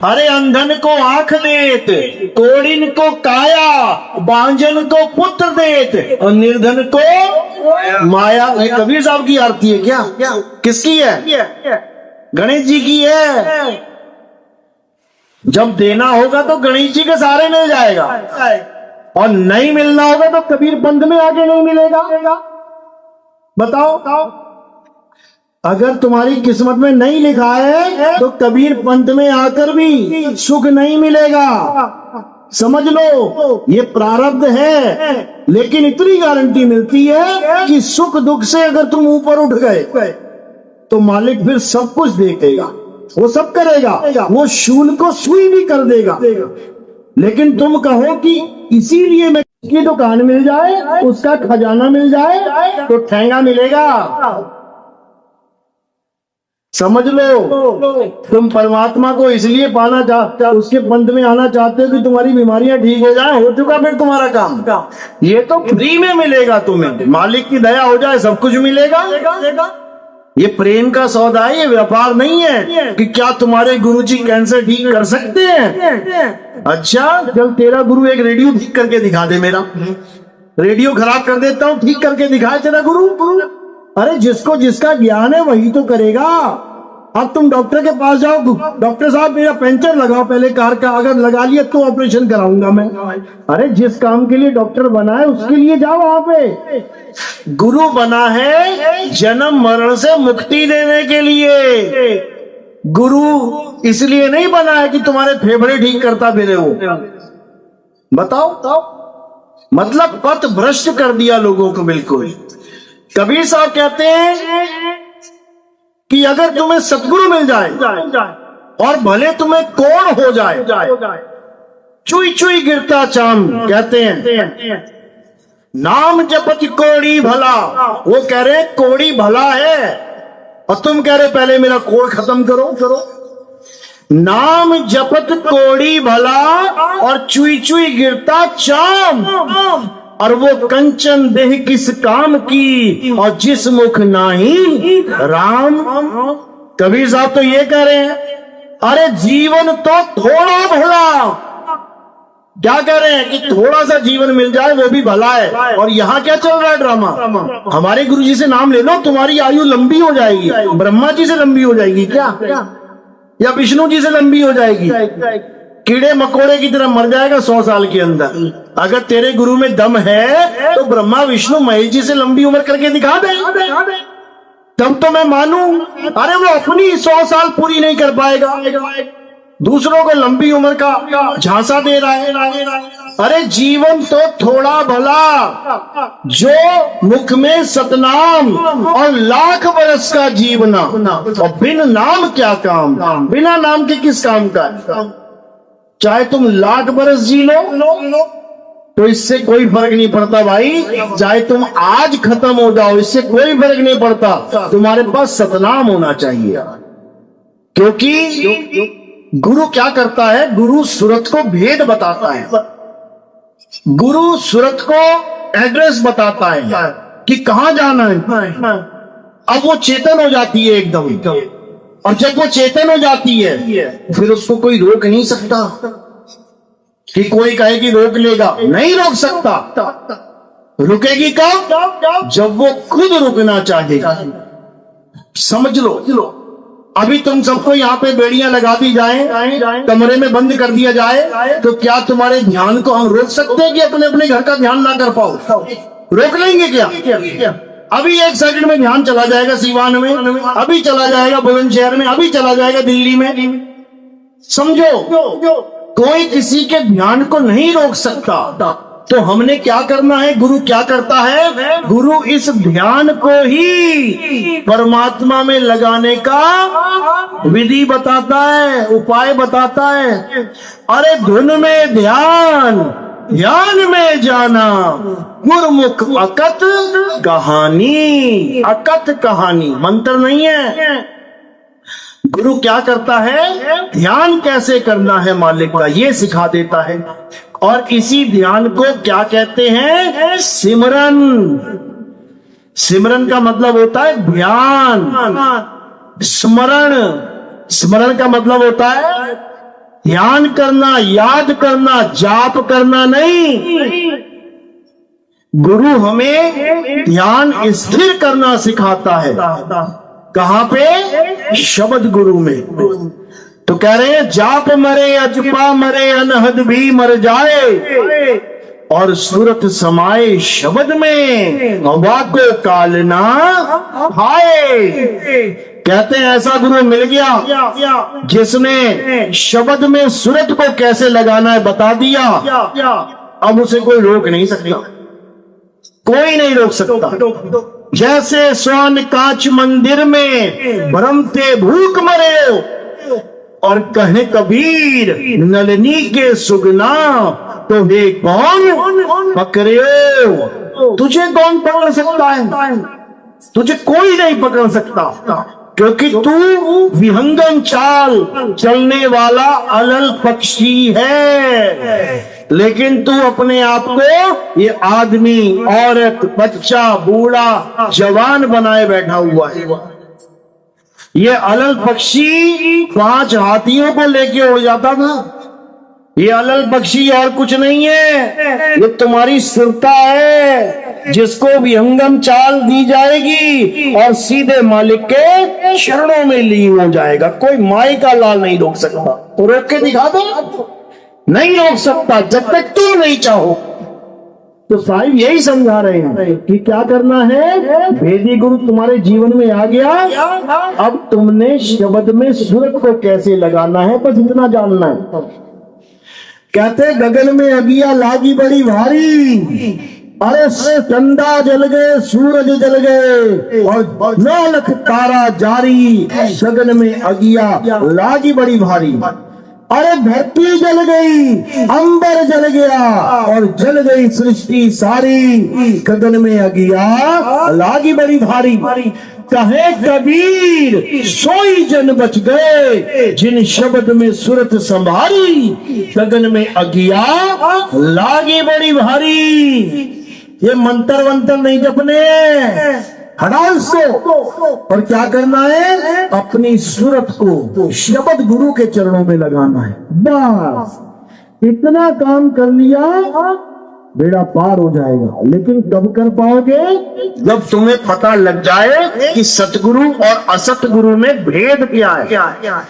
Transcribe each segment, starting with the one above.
अरे अंधन को आंख देत, कोड़िन को काया, बांझन को पुत्र देत और निर्धन को माया। ये कबीर साहब की आरती है क्या? किसकी है? गणेश जी की है। जब देना होगा तो गणेश जी के सहारे मिल जाएगा और नहीं मिलना होगा तो कबीर पंथ में आके नहीं मिलेगा। बताओ, अगर तुम्हारी किस्मत में नहीं लिखा है तो कबीर पंथ में आकर भी सुख नहीं मिलेगा। समझ लो, ये प्रारब्ध है, लेकिन इतनी गारंटी मिलती है कि सुख दुख से अगर तुम ऊपर उठ गए तो मालिक फिर सब कुछ देखेगा, वो सब करेगा, वो शूल को सुई भी कर देगा। लेकिन तुम कहो कि इसीलिए मैं की दुकान मिल जाए, उसका खजाना मिल जाए तो ठेंगा मिलेगा। समझ लो, तुम परमात्मा को इसलिए पाना चाहते, उसके पंथ में आना चाहते हो कि तुम्हारी बीमारियां ठीक हो जाए। हो चुका फिर तुम्हारा काम। ये तो फ्री में मिलेगा तुम्हें, मालिक की दया हो जाए सब कुछ मिलेगा। ये प्रेम का सौदा है, ये व्यापार नहीं है कि क्या तुम्हारे गुरुजी कैंसर ठीक कर सकते हैं। अच्छा, जब तेरा गुरु एक रेडियो ठीक करके दिखा दे, मेरा रेडियो खराब कर देता हूँ, ठीक करके दिखाए तेरा गुरु। अरे जिसको जिसका ज्ञान है वही तो करेगा। अब तुम डॉक्टर के पास जाओ, डॉक्टर साहब मेरा पंचर लगाओ पहले कार का, अगर लगा लिया तो ऑपरेशन कराऊंगा मैं। अरे जिस काम के लिए डॉक्टर बना है उसके लिए जाओ वहां पे। गुरु बना है जन्म मरण से मुक्ति देने के लिए। गुरु इसलिए नहीं बना है कि तुम्हारे फेफड़े ठीक करता फिरे वो। बताओ, मतलब पथ भ्रष्ट कर दिया लोगों को बिल्कुल। कबीर साहब कहते हैं कि अगर तुम्हें सतगुरु मिल जाए और भले तुम्हें कोढ़ हो जाए, चुई चुई गिरता चाम, कहते हैं नाम जपत कोड़ी भला। वो कह रहे कोड़ी भला है और तुम कह रहे पहले मेरा कोढ़ खत्म करो। नाम जपत कोड़ी भला और चुई चुई गिरता चाम, और वो कंचन देह किस काम की और जिस मुख नाही राम। कबीर साहब तो ये कह रहे हैं, अरे जीवन तो थोड़ा भला। क्या कह रहे हैं कि थोड़ा सा जीवन मिल जाए वो भी भला है। और यहाँ क्या चल रहा है ड्रामा? हमारे गुरु जी से नाम ले लो, तुम्हारी आयु लंबी हो जाएगी। ब्रह्मा जी से लंबी हो जाएगी क्या? या विष्णु जी से लंबी हो जाएगी? कीड़े मकोड़े की तरह मर जाएगा 100 साल के अंदर। अगर तेरे गुरु में दम है तो ब्रह्मा विष्णु महेश जी से लंबी उम्र करके दिखा दे, तब तो मैं मानूं। अरे वो अपनी 100 साल पूरी नहीं कर पाएगा, दूसरों को लंबी उम्र का झांसा दे रहा है। अरे जीवन तो थोड़ा भला, जो मुख में सतनाम और लाख बरस का जीवना, और बिन नाम क्या काम। बिना नाम के किस काम का? चाहे तुम लाख बरस जी लो तो इससे कोई फर्क नहीं पड़ता भाई। चाहे तुम आज खत्म हो जाओ, इससे कोई फर्क नहीं पड़ता। तुम्हारे पास सतनाम होना चाहिए। क्योंकि गुरु क्या करता है? गुरु सूरत को भेद बताता है, गुरु सूरत को एड्रेस बताता है कि कहां जाना है। अब वो चेतन हो जाती है एकदम, और जब वो चेतन हो जाती है फिर उसको कोई रोक नहीं सकता। कि कोई कहे कि रोक लेगा, नहीं रोक सकता। रुकेगी कब? जब वो खुद रुकना चाहेगा। समझ लो, अभी तुम सबको यहाँ पे बेड़ियां लगा दी जाए, कमरे में बंद कर दिया जाए, तो क्या तुम्हारे ध्यान को हम रोक सकते हैं कि अपने अपने घर का ध्यान ना कर पाओ? रोक लेंगे क्या? अभी 1 सेकंड में ध्यान चला जाएगा सीवान में, अभी चला जाएगा बुलंदशहर में, अभी चला जाएगा दिल्ली में। समझो, कोई किसी के ध्यान को नहीं रोक सकता। तो हमने क्या करना है? गुरु क्या करता है? गुरु इस ध्यान को ही परमात्मा में लगाने का विधि बताता है, उपाय बताता है। अरे धुन में ध्यान, ध्यान में जाना, गुरमुख अकथ कहानी। अकथ कहानी मंत्र नहीं है। गुरु क्या करता है? ध्यान कैसे करना है मालिक का ये सिखा देता है। और इसी ध्यान को क्या कहते हैं? सिमरन। सिमरन का मतलब होता है ध्यान। स्मरण, स्मरण का मतलब होता है ध्यान करना, याद करना, जाप करना नहीं। गुरु हमें ध्यान स्थिर करना सिखाता है। कहां पे? शब्द गुरु में। तो कह रहे हैं जाप मरे अजपा मरे अनहद भी मर जाए और सूरत समाए शब्द में वाको काल ना खाए। कहते हैं ऐसा गुरु मिल गया जिसने शब्द में सूरत को कैसे लगाना है बता दिया। अब उसे कोई रोक नहीं सकता, कोई नहीं रोक सकता। जैसे स्वर्ण कांच मंदिर में भ्रमते भूख मरे और कहे कबीर नलनी के सुगना तो हे कौन पकड़े। तुझे कौन पकड़ सकता है? तुझे कोई नहीं पकड़ सकता, क्योंकि तू विहंगम चाल चलने वाला अलल पक्षी है। लेकिन तू अपने आप को ये आदमी, औरत, बच्चा, बूढ़ा, जवान बनाए बैठा हुआ है। ये अलल पक्षी 5 हाथियों को लेके उड़ जाता था। ये अलल पक्षी और कुछ नहीं है, ये तुम्हारी सुरता है जिसको विहंगम चाल दी जाएगी और सीधे मालिक के चरणों में लीन हो जाएगा। कोई माई का लाल नहीं रोक सकता। तो रोक के दिखा दो, नहीं रोक सकता जब तक तुम नहीं चाहो। तो साहिब यही समझा रहे हैं कि क्या करना है। भेदी गुरु तुम्हारे जीवन में आ गया, अब तुमने शब्द में सूरत को कैसे लगाना है बस इतना जानना है। कहते गगन में अगिया लागी बड़ी भारी, अरे चंदा जल गए, सूरज जल गए और 9 लाख तारा जारी। गगन में अगिया लागी बड़ी भारी, अरे धरती जल गई, अंबर जल गया और जल गई सृष्टि सारी। गगन में अगिया लागी बड़ी भारी, कहे कबीर सोई जन बच गए जिन शब्द में सूरत संभारी। गगन में अगिया लागी बड़ी भारी। ये मंत्र वंत्र नहीं जपने, हटा इसको। और क्या करना है? अपनी सूरत को शब्द गुरु के चरणों में लगाना है। बस इतना काम कर लिया, बेड़ा पार हो जाएगा। लेकिन कब कर पाओगे? जब तुम्हें पता लग जाए कि सतगुरु और असतगुरु में भेद क्या है।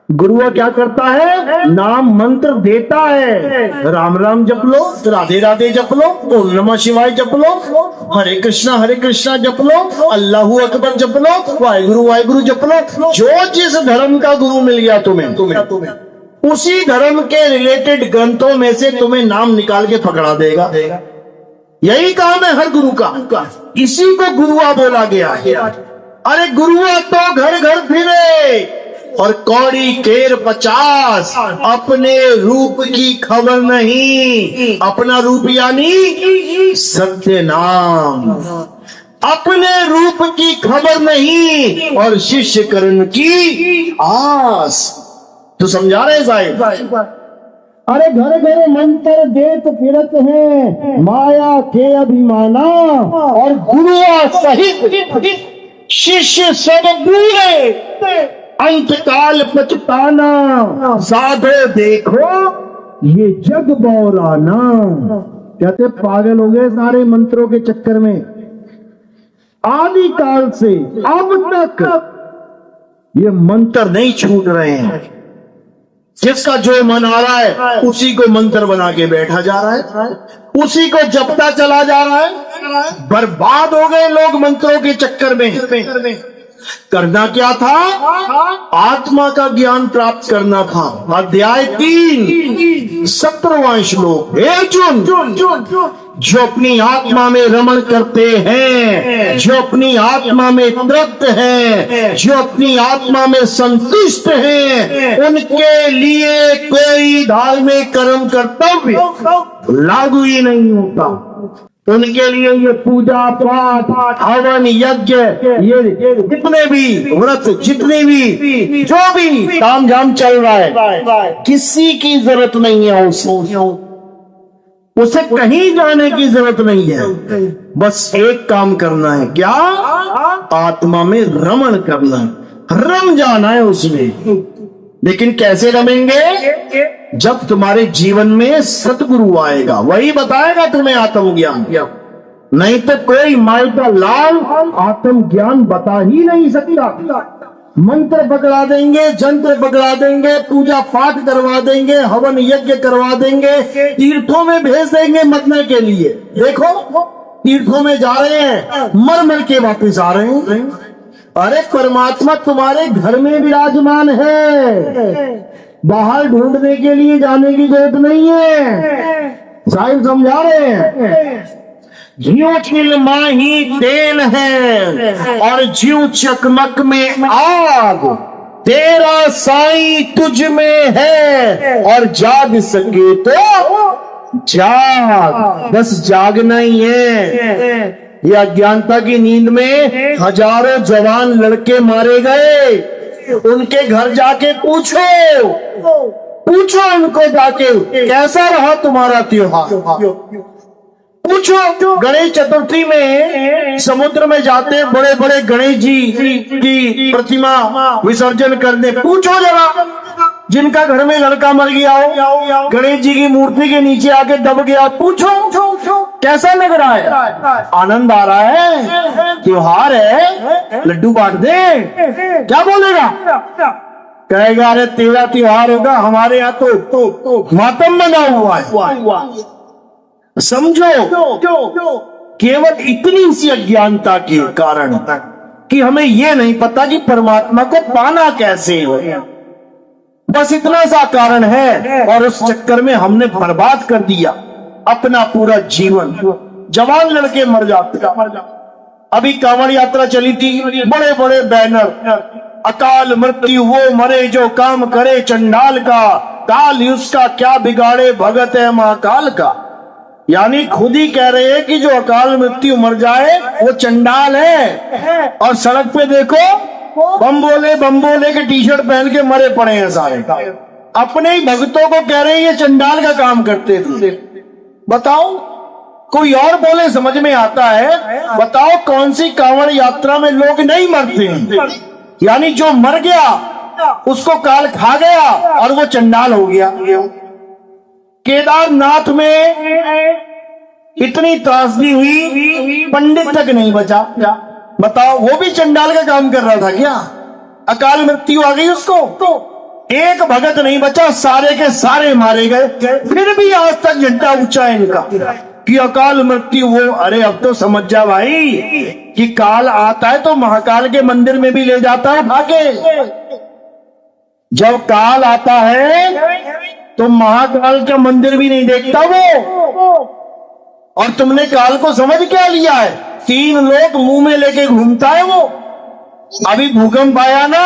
गुरुआ क्या करता है? नाम मंत्र देता है। राम राम जप लो, राधे राधे जप लो, ओम नमः शिवाय जप लो, हरे कृष्णा जप लो, अल्लाहू अकबर जप लो, वाहिगुरु वाहिगुरु जप लो। जो जिस धर्म का गुरु मिल गया तुम्हें उसी धर्म के रिलेटेड ग्रंथों में से तुम्हें नाम निकाल के पकड़ा देगा। यही काम है हर गुरु का। इसी को गुरुआ बोला गया है। अरे गुरुआ तो घर घर फिरे और कौड़ी केर 50, अपने रूप की खबर नहीं। अपना रूप यानी सत्य नाम, अपने रूप की खबर नहीं और शिष्य करण की आस। तो समझा रहे साहिब। अरे घर घर मंत्र देत फिरत है माया के अभिमाना और गुरुआ सहित शिष्य सब बूढ़े अंतकाल पछताना। साधो देखो ये जग बौराना। कहते पागल हो गए सारे मंत्रों के चक्कर में। आदि काल से अब तक ये मंत्र नहीं छूट रहे हैं। जिसका जो मन आ रहा है उसी को मंत्र बना के बैठा जा रहा है, उसी को जपता चला जा रहा है। बर्बाद हो गए लोग मंत्रों के चक्कर में। करना क्या था? आत्मा का ज्ञान प्राप्त करना था। अध्याय 3 17वां श्लोक। हे अर्जुन, जो अपनी आत्मा में रमण करते हैं, जो अपनी आत्मा में तृप्त हैं, जो अपनी आत्मा में संतुष्ट हैं, उनके लिए कोई धार्मिक कर्म कर्तव्य लागू ही नहीं होता। उनके लिए ये पूजा पाठ, हवन, यज्ञ, ये जितने भी व्रत, जितने भी जो भी तामझाम चल रहा है, किसी की जरूरत नहीं है। उसे कहीं जाने की जरूरत नहीं है। बस एक काम करना है। क्या? आत्मा में रमण करना है, रम जाना है उसमें। लेकिन कैसे रमेंगे? जब तुम्हारे जीवन में सतगुरु आएगा, वही बताएगा तुम्हें आत्मज्ञान। नहीं तो कोई माई का लाल आत्मज्ञान बता ही नहीं सकता। मंत्र पकड़ा देंगे, जंत्र पकड़ा देंगे, पूजा पाठ करवा देंगे, हवन यज्ञ करवा देंगे, तीर्थों में भेज देंगे मरने के लिए। देखो तीर्थों में जा रहे हैं, मर मर के वापिस आ रहे हैं। अरे परमात्मा तुम्हारे घर में विराजमान है, बाहर ढूंढने के लिए जाने की जरूरत नहीं है। साहिब समझा रहे हैं, ज्यों चिल माही तेल है और ज्यों चकमक में आग, तेरा साईं तुझ में है और जाग सके तो जाग। बस जागना ही है। ये अज्ञानता की नींद में हजारों जवान लड़के मारे गए। उनके घर जाके पूछो उनको जाके, कैसा रहा तुम्हारा त्योहार? पूछो। गणेश चतुर्थी में समुद्र में जाते बड़े बड़े गणेश जी की प्रतिमा विसर्जन करने, पूछो जरा जिनका घर में लड़का मर गया हो, गणेश जी की मूर्ति के नीचे आके दब गया, पूछो कैसा लग रहा है? आनंद आ रहा है? त्योहार है, लड्डू बांट दे, क्या बोलेगा? कहेगा अरे तेरा त्योहार होगा, हमारे यहाँ तो मातम बना हुआ है। समझो, केवल इतनी सी अज्ञानता के कारण कि हमें ये नहीं पता कि परमात्मा को पाना कैसे हो। बस इतना सा कारण है, और उस चक्कर में हमने बर्बाद कर दिया अपना पूरा जीवन। जवान लड़के मर जाते। अभी कांवड़ यात्रा चली थी, बड़े बड़े बैनर, अकाल मृत्यु वो मरे जो काम करे चंडाल का, काल उसका क्या बिगाड़े भगत है महाकाल का। यानी खुद ही कह रहे हैं कि जो अकाल मृत्यु मर जाए वो चंडाल है। और सड़क पे देखो बम बोले के टी शर्ट पहन के मरे पड़े हैं सारे। अपने ही भक्तों को कह रहे हैं ये चंडाल का काम करते थे। बताओ, कोई और बोले समझ में आता है। बताओ कौन सी कांवड़ यात्रा में लोग नहीं मरते हैं? यानी जो मर गया उसको काल खा गया और वो चंडाल हो गया। केदारनाथ में इतनी त्रासदी हुई, पंडित तक नहीं बचा। बताओ, वो भी चंडाल का काम कर रहा था क्या? अकाल मृत्यु आ गई उसको, एक भगत नहीं बचा, सारे के सारे मारे गए। फिर भी आज तक झंडा ऊंचा है इनका कि अकाल मृत्यु वो। अरे अब तो समझ जा भाई कि काल आता है तो महाकाल के मंदिर में भी ले जाता है भागे। जब काल आता है तो महाकाल का मंदिर भी नहीं देखता वो। और तुमने काल को समझ क्या लिया है? 3 लोग मुंह में लेके घूमता है वो। अभी भूकंप आया ना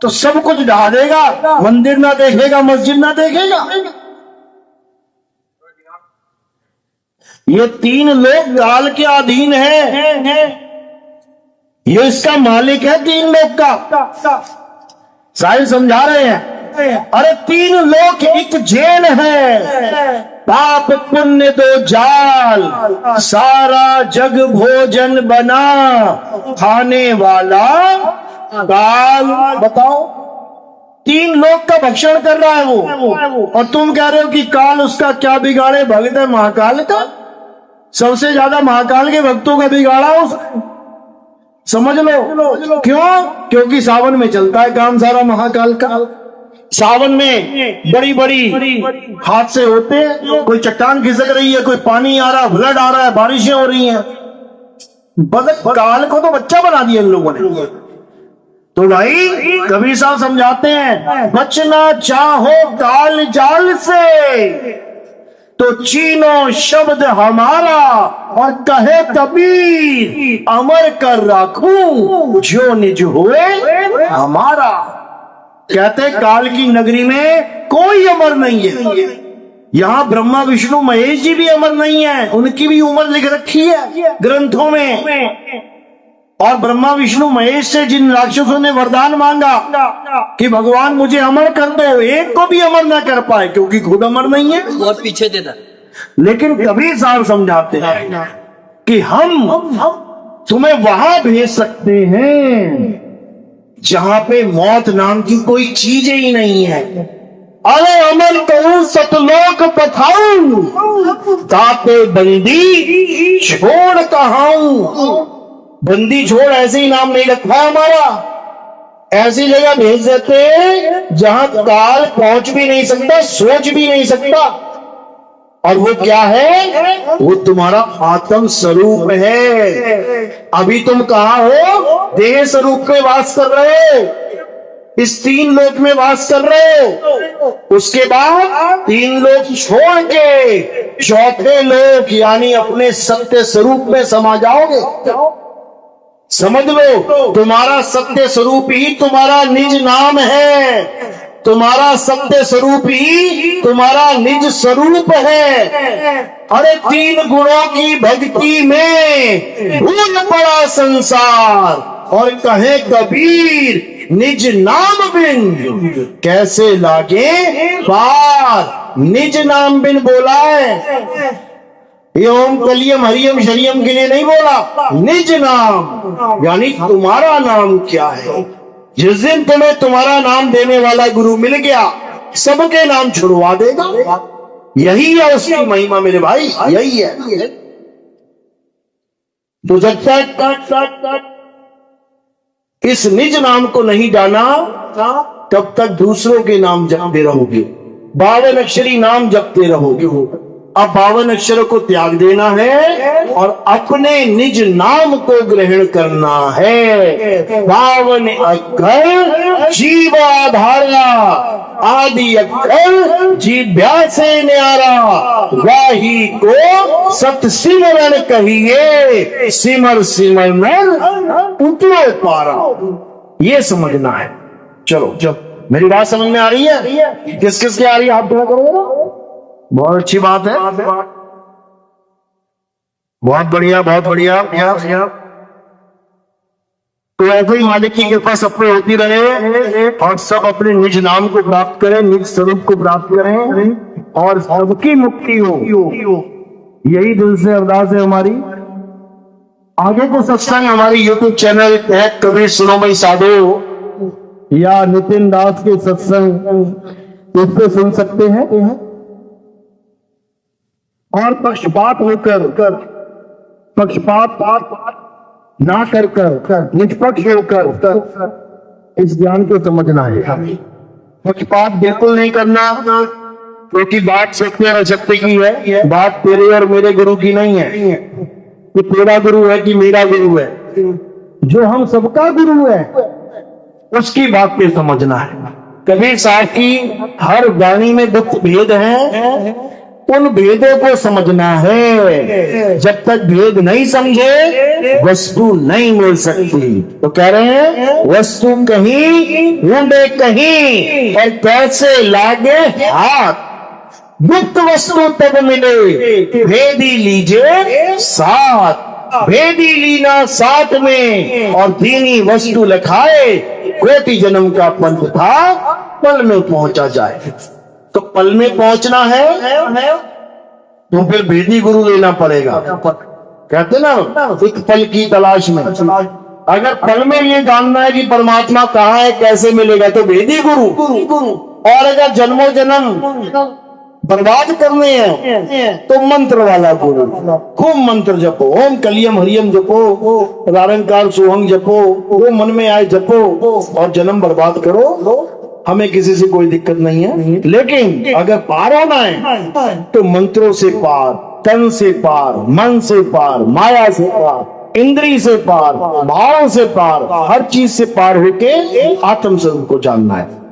तो सब कुछ ढा देगा, मंदिर ना देखेगा, मस्जिद ना देखेगा। ये 3 लोग काल के अधीन है। ये इसका मालिक है 3 लोग का। साहिब समझा रहे हैं। अरे 3 लोग एक जेल है, पाप पुण्य 2 जाल, सारा जग भोजन बना, खाने वाला काल। बताओ, 3 लोग का भक्षण कर रहा है वो, और तुम कह रहे हो कि काल उसका क्या बिगाड़े भगत है महाकाल का। सबसे ज्यादा महाकाल के भक्तों का बिगाड़ा उसने, समझ लो। क्यों? क्योंकि सावन में चलता है काम सारा महाकाल का। सावन में बड़ी बड़ी हादसे होते हैं, कोई चट्टान खिसक रही है, कोई पानी आ रहा है, फ्लड आ रहा है, बारिशें हो रही हैं। काल को तो बच्चा बना दिया इन लोगों ने। तो भाई कबीर साहब समझाते हैं, बचना चाहो काल जाल से तो चीनो शब्द हमारा, और कहे कबीर अमर कर राखूं जो निज हुए हमारा। कहते काल की नगरी में कोई अमर नहीं है। यहाँ ब्रह्मा विष्णु महेश जी भी अमर नहीं है, उनकी भी उम्र लिख रखी है ग्रंथों में। और ब्रह्मा विष्णु महेश से जिन राक्षसों ने वरदान मांगा कि भगवान मुझे अमर कर दो, एक को भी अमर न कर पाए क्योंकि खुद अमर नहीं है, बहुत पीछे देता। लेकिन कबीर साहब समझाते हैं कि हम तुम्हें वहां भेज सकते हैं जहां पे मौत नाम की कोई चीज ही नहीं है। अरे अमल करूं सतलोक पथाऊं, ताते बंदी छोड़ कहाऊं। बंदी छोड़ ऐसे ही नाम नहीं रखा है हमारा, ऐसी जगह भेज देते जहां काल पहुंच भी नहीं सकता, सोच भी नहीं सकता। और वो क्या है? वो तुम्हारा आत्म स्वरूप है। अभी तुम कहां हो? देह स्वरूप में वास कर रहे हो, इस 3 लोक में वास कर रहे हो। उसके बाद 3 लोक छोड़ के 4थे लोक यानी अपने सत्य स्वरूप में समा जाओगे। समझ लो, तुम्हारा सत्य स्वरूप ही तुम्हारा निज नाम है, तुम्हारा सत्य स्वरूप ही तुम्हारा निज स्वरूप है। अरे 3 गुणों की भक्ति में भूल पड़ा संसार, और कहे कबीर निज नाम बिन कैसे लागे पार। निज नाम बिन बोला है, ये ओम कलियम हरियम शरियम के लिए नहीं बोला, निज नाम यानी तुम्हारा नाम क्या है। जिस दिन तुम्हें तुम्हारा नाम देने वाला गुरु मिल गया, सबके नाम छुड़वा देगा। यही है उसकी महिमा मेरे भाई, यही है। तो जब तक इस निज नाम को नहीं जाना, तब तक दूसरों के नाम जपते रहोगे, 52 अक्षरी नाम जपते रहोगे। अब 52 अक्षरों को त्याग देना है और अपने निज नाम को ग्रहण करना है। 52 अक्षर जीवाधारा, आदि अक्षर जीभ्या से न्यारा, वाही को सत सिमरन कहिए, सिमर सिमर नर उतरे पारा। ये समझना है। चलो जब मेरी बात समझ में आ रही है, किस किस की आ रही है आप थोड़ा करोगे? बहुत अच्छी बात है, बहुत बढ़िया, बहुत बढ़िया। तो ऐसे ही मालिक की कृपा सब पे होती रहे और सब अपने निज नाम को प्राप्त करें, निज स्वरूप को प्राप्त करें और सबकी मुक्ति हो। यही दिल से अरदास है हमारी। आगे को सत्संग हमारे यूट्यूब चैनल कबीर सुनो भाई साधो या नितिन दास के सत्संग इस पे सुन सकते हैं। और पक्षपात ना कर निष्पक्ष होकर इस ज्ञान को समझना है। पक्षपात बिल्कुल नहीं करना, क्योंकि बात सत्य और असत्य की है, बात तेरे और मेरे गुरु की नहीं है कि तेरा गुरु है कि मेरा गुरु है। जो हम सबका गुरु है उसकी बात पे समझना है। कबीर साहब की हर वाणी में दुख भेद है, उन भेदों को समझना है। जब तक भेद नहीं समझे वस्तु नहीं मिल सकती। तो कह रहे हैं वस्तु कहीं ढूंढे कहीं और कैसे लागे हाथ, गुप्त वस्तु तब मिले भेदी लीजिए साथ। भेदी लीना साथ में और दीनी वस्तु लखाए, कोटि जन्म का पंथ था पल में पहुंचा जाए। तो पल में पहुंचना है तो फिर भेदी गुरु लेना पड़ेगा। कहते ना एक पल की तलाश में। अगर पल में ये जानना है कि परमात्मा कहाँ है, कैसे मिलेगा, तो भेदी गुरु। और अगर जन्मों जन्म बर्बाद करने हैं तो मंत्र वाला गुरु। खूब मंत्र जपो, ओम कलियम हरियम जपो, निरंकार सोहंग जपो, वो मन में आए जपो और जन्म बर्बाद करो। हमें किसी से कोई दिक्कत नहीं है। लेकिन अगर पार होना है तो मंत्रों से पार, तन से पार, मन से पार, माया से पार, इंद्री से पार, भावों से पार, हर चीज से पार होके आत्म स्वरूप को जानना है।